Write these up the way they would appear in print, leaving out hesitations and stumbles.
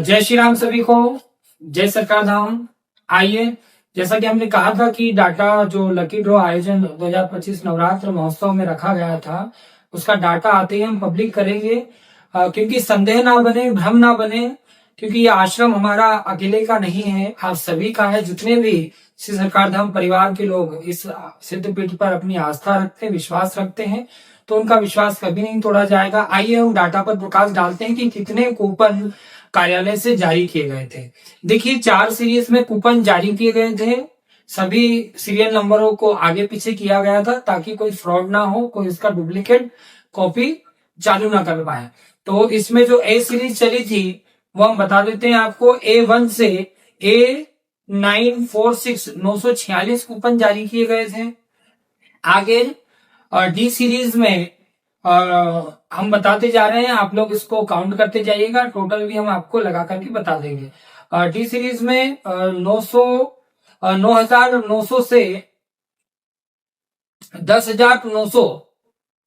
जय श्री राम सभी को। जय सरकार धाम। आइए, जैसा कि हमने कहा था कि डाटा जो लकी ड्रॉ आयोजन 2025 नवरात्र महोत्सव में रखा गया था, उसका डाटा आते ही हम पब्लिक करेंगे, क्योंकि संदेह ना बने, भ्रम ना बने, क्योंकि ये आश्रम हमारा अकेले का नहीं है, आप सभी का है। जितने भी श्री सरकार धाम परिवार के लोग इस सिद्धपीठ पर अपनी आस्था रखते हैं, विश्वास रखते हैं, तो उनका विश्वास कभी नहीं तोड़ा जाएगा। आइए हम डाटा पर प्रकाश डालते हैं कि कितने कूपन कार्यालय से जारी किए गए थे। देखिए, 4 सीरीज में कूपन जारी किए गए थे। सभी सीरियल नंबरों को आगे पीछे किया गया था ताकि कोई फ्रॉड ना हो, कोई इसका डुप्लीकेट कॉपी चालू ना कर पाए। तो इसमें जो ए सीरीज चली थी वो हम बता देते हैं आपको। A1 से A946 946 कूपन जारी किए गए थे। आगे डी सीरीज में हम बताते जा रहे हैं, आप लोग इसको काउंट करते जाइएगा, टोटल भी हम आपको लगा करके बता देंगे। डी सीरीज में 9,900 से 10,900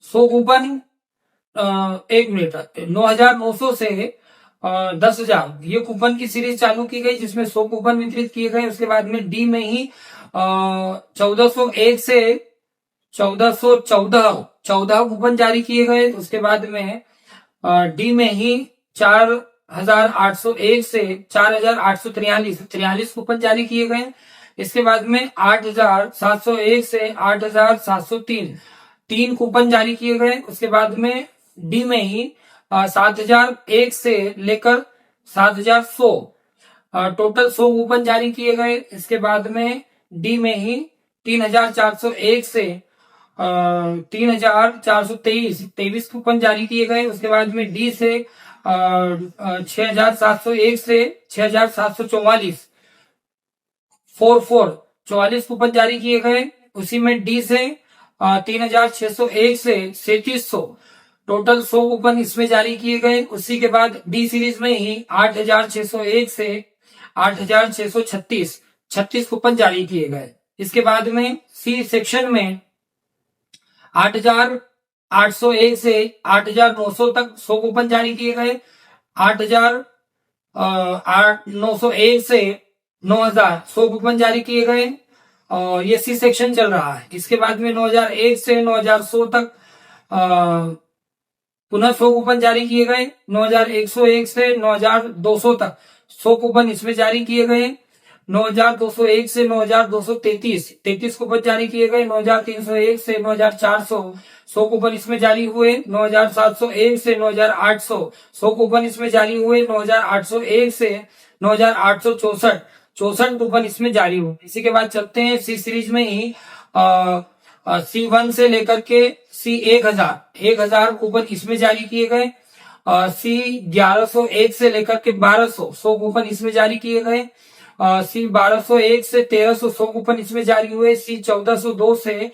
100 कूपन, 1 मिनट, 9,900 से 10,000 ये कूपन की सीरीज चालू की गई, जिसमें 100 कूपन वितरित किए गए। उसके बाद में डी में ही 1401 से 1414 कूपन जारी किए गए। उसके बाद में डी में ही 4,801 से 4,843 कूपन जारी किए गए। इसके बाद में 8,701 से 8,703 3 कूपन जारी किए गए। उसके बाद में डी में ही 7,001 से लेकर 7,100 टोटल 100 कूपन जारी किए गए। इसके बाद में डी में ही 3,401 से 3,423 कूपन जारी किए गए। उसके बाद में डी से 6,701 से 6,744 44 कूपन जारी किए गए। उसी में डी से 3,601 से 3,700 टोटल 100 कूपन इसमें जारी किए गए। उसी के बाद डी सीरीज में ही 8,601 से 8,636 कूपन जारी किए गए। इसके बाद में सी सेक्शन में 8,801 से 8,900 तक 100 कूपन जारी किए गए। 8,901 से 9,000 100 कूपन जारी किए गए, और ये सी सेक्शन चल रहा है। इसके बाद में 9,001 से 9,100 तक पुनः 100 कूपन जारी किए गए। 9,101 से 9,200 तक 100 कूपन इसमें जारी किए गए। 9,201 से 9,233 कूपन जारी किए गए। 9,301 से 9,400 100 कूपन इसमें जारी हुए। 9,701 से 9,800 100 कूपन इसमें जारी हुए। 9,801 से 9,864 कूपन इसमें जारी हुए। इसी के बाद चलते हैं सी सीरीज में ही C1 से लेकर के C 1,000 कूपन इसमें जारी किए गए। C 1,101 से लेकर के 1,200 100 कूपन इसमें जारी किए गए। C 1,201 से 1,300 100 कूपन इसमें जारी हुए। C 1,402 से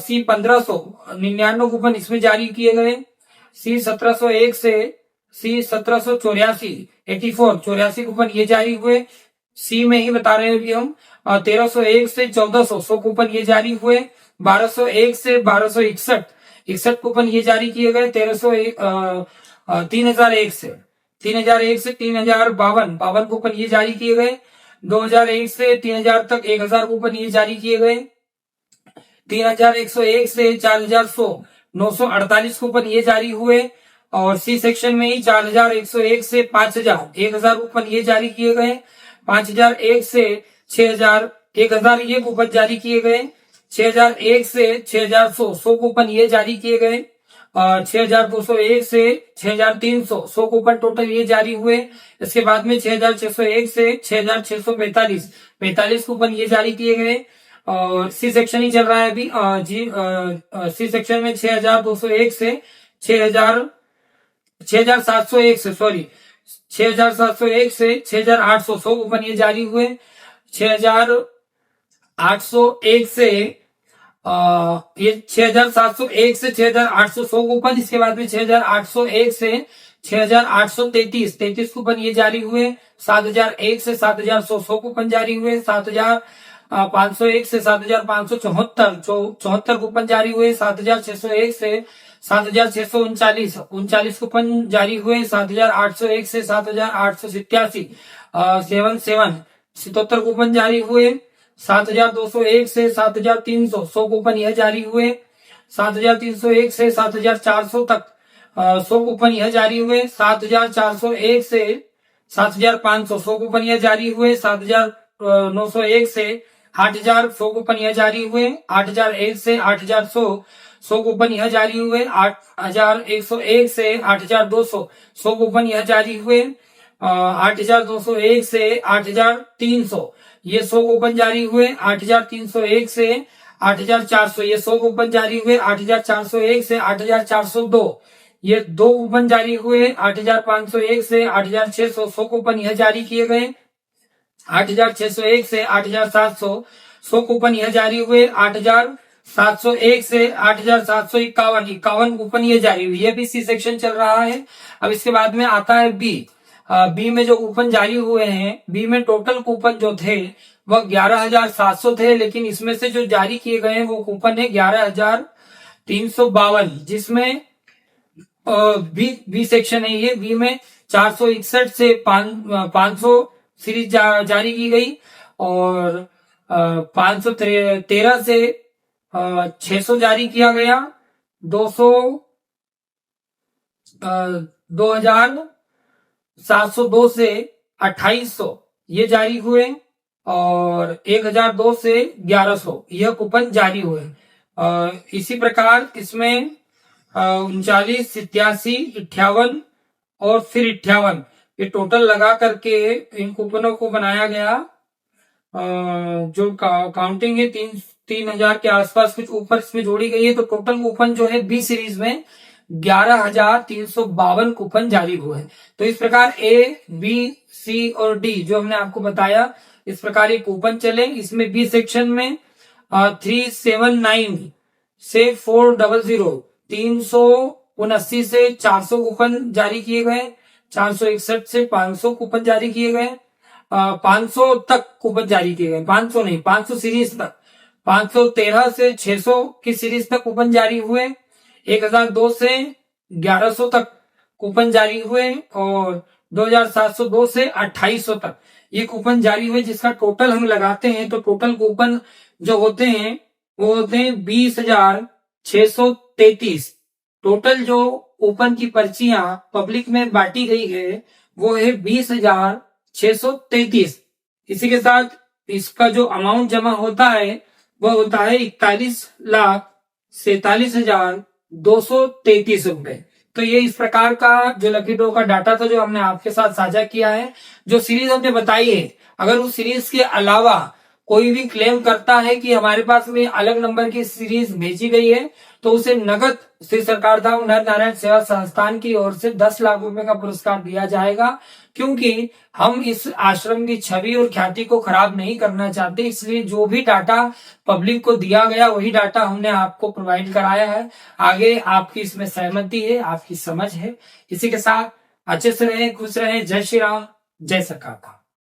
C 1,599 कूपन इसमें जारी किए गए। C 1,701 से C 1,784 84 कूपन ये जारी हुए। C में ही बता रहे हैं अभी हम 1,301 से 1,400 100 कूपन ये जारी हुए। 1,201 से 1,261 कूपन ये जारी किए गए। 3,001 से 3,052 कूपन ये जारी किए गए। 2,001 से 3,000 तक 1,000 कूपन ये जारी किए गए। 3,101 से 4,100 948 कूपन ये जारी हुए। और सी सेक्शन में ही 4,101 से 5,000 1,000 कूपन ये जारी किए गए। 5,001 से 6,000 1,000 ये कूपन जारी किए गए। 6,001 से 6,100 100 कूपन ये जारी किए गए। 6,201 से 6,300 100 कूपन टोटल ये जारी हुए। इसके बाद में 6,601 से 6,645 कूपन ये जारी किए गए। और सी सेक्शन ही चल रहा है अभी सी सेक्शन में 6,201 से 6,701 से 6,701 से 6,800 100 कूपन ये जारी हुए। 6,801 से ये 6,701 से 6,800 100 कूपन। इसके बाद में 6,801 से 6,833 कूपन ये जारी हुए। 7,001 से 7,100 100 कूपन जारी हुए। 7,501 से 7,574 74 कूपन जारी हुए। 7,601 से 7,639 कूपन जारी हुए। 7,801 से 7,887 77 कूपन जारी हुए। 7,201 से 7,300 100 कूपन यह जारी हुए। 7,301 से 7,400 तक 100 कूपन यह जारी हुए। 7,401 से 7,500 100 कूपन यह जारी हुए। 7,901 से 8,000 100 कूपन यह जारी हुए। 8,001 से 8,100 100 कूपन यह जारी हुए। 8,101 से 8,200 100 कूपन यह जारी हुए। 8,201 से 8,300 ये 100 कूपन जारी हुए। 8,301 से 8,400 ये 100 कूपन जारी हुए। 8,401 से 8,402 ये 2 कूपन जारी हुए। 8,501 से 8,600 100 कूपन यह जारी किए गए। 8,601 से 8,700 100 कूपन यह जारी हुए। 8,701 से 8,751 कूपन ये जारी हुई। ये भी सी सेक्शन चल रहा है। अब इसके बाद में आता है बी। बी में जो कूपन जारी हुए हैं, बी में टोटल कूपन जो थे वह 11,700 थे, लेकिन इसमें से जो जारी किए गए हैं वो कूपन है 11,352, जिसमें बी सेक्शन है ये। बी में 461 से 500 सीरीज जारी की गई और 513 से 600 जारी किया गया। 2,702 से 2,800 ये जारी हुए और 1,002 से 1,100 यह कूपन जारी हुए। इसी प्रकार इसमें 39, 87, 58 और फिर 58 ये टोटल लगा करके इन कूपनों को बनाया गया। जो काउंटिंग है 3,000 के आसपास कुछ ऊपर इसमें जोड़ी गई है। तो टोटल कूपन जो है बी सीरीज में 11,352 कूपन जारी हुए हैं। तो इस प्रकार ए, बी, सी और डी जो हमने आपको बताया, इस प्रकार ये कूपन चले। इसमें बी सेक्शन में 379 से 400 379 से 400 कूपन जारी किए गए। 461 से 500 कूपन जारी किए गए। 500 तक कूपन जारी किए गए। 500 नहीं, 500 सीरीज तक। 513 से 600 की सीरीज तक कूपन जारी हुए। 1,002 से 1,100 तक कूपन जारी हुए और 2,702 से 2,800 तक ये कूपन जारी हुए, जिसका टोटल हम लगाते हैं तो टोटल कूपन जो होते हैं वो होते हैं 20,633। टोटल जो कूपन की पर्चियां पब्लिक में बांटी गई है वो है 20,633। इसी के साथ इसका जो अमाउंट जमा होता है वह होता है 41,47,233 रुपए। तो ये इस प्रकार का जो लकी ड्रॉ का डाटा था जो हमने आपके साथ साझा किया है। जो सीरीज हमने बताई है, अगर उस सीरीज के अलावा कोई भी क्लेम करता है कि हमारे पास में अलग नंबर की सीरीज भेजी गई है तो उसे नगद श्री सरकार धाम नर नारायण सेवा संस्थान की ओर से 10 लाख रुपए का पुरस्कार दिया जाएगा। क्योंकि हम इस आश्रम की छवि और ख्याति को खराब नहीं करना चाहते, इसलिए जो भी डाटा पब्लिक को दिया गया वही डाटा हमने आपको प्रोवाइड कराया है। आगे आपकी इसमें सहमति है, आपकी समझ है। इसी के साथ अच्छे से रहें, खुश रहें। जय श्री राम, जय सरकार धाम।